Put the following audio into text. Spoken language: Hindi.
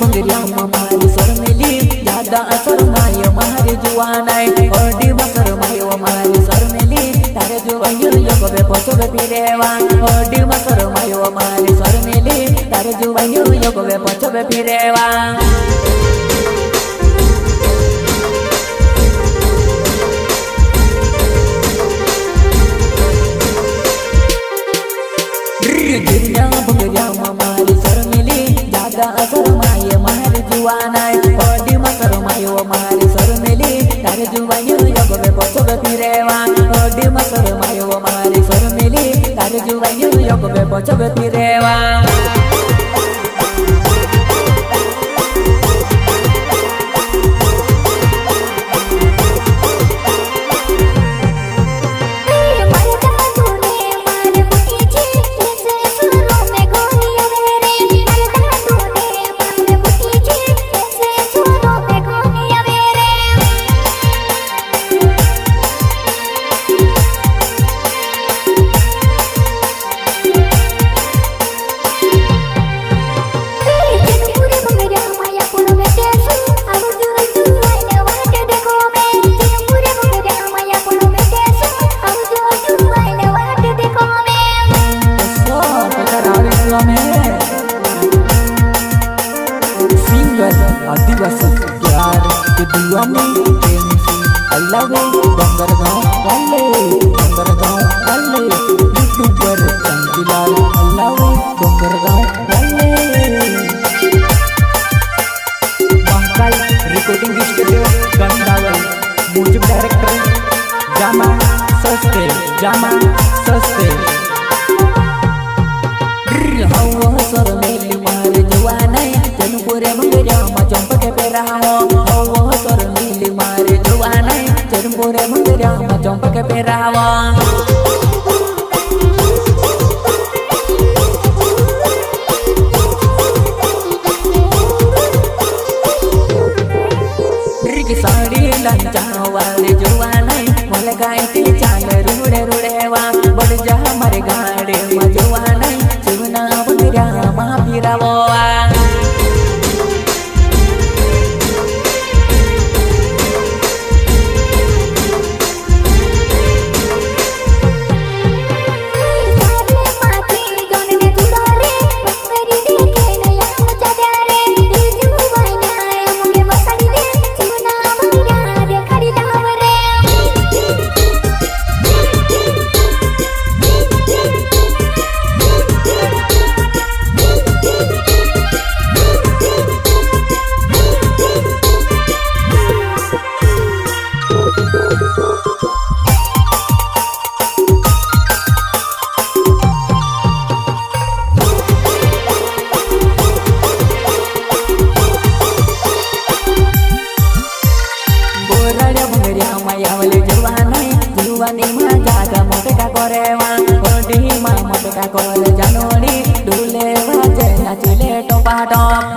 बंगरिया मारी शर्मिली ज्यादा असर मायो मारी जुआनाय ओडी मकर मायो मारी शर्मिली तारे जुवायो योगबे पछबे फिरेवा ओडी मकर मायो मारी शर्मिली तारे जुवायो योगबे पछबे फिरेवा गिरजा बंगरिया मारी शर्मिली ज्यादा असर मायो मारी जुआनाय ओडी मकर मायो मारी शर्मिली तारे जुवायो योगबे पछबे फिरेवा ओडी मकर मायो मारी शर्मिली तारे जुवायो योगबे पछबे फिरेवा आदिवासी प्यार के दुआ में टेंसी अल्लाह वे डंगर गाँव वाले यूट्यूबर चंदीलाल अल्लाह वे डंगर गाँव वाले महाकाल रिकॉर्डिंग स्टूडियो गंडावल म्यूजिक डायरेक्टर जामा सस्ते हवा सर मेली मारे जुआनाय जनपुरे मंगरिया चंपक पेराहो हवा सर मेली मारे जुआनाय जनपुरे मंगरिया चंपक पेराहो साड़ी लंचा वाले जुआनाय मोले गायती चाल रुड़ेवा बढ़ जा हमारे गाड़े में जुआनाय जीवना बंगरिया मा फिरावो जुवानी मा जागा मोटका करेवा ओडी मा मोटका करे जानोड़ी डुले वाजे नाचिले टोपा टोप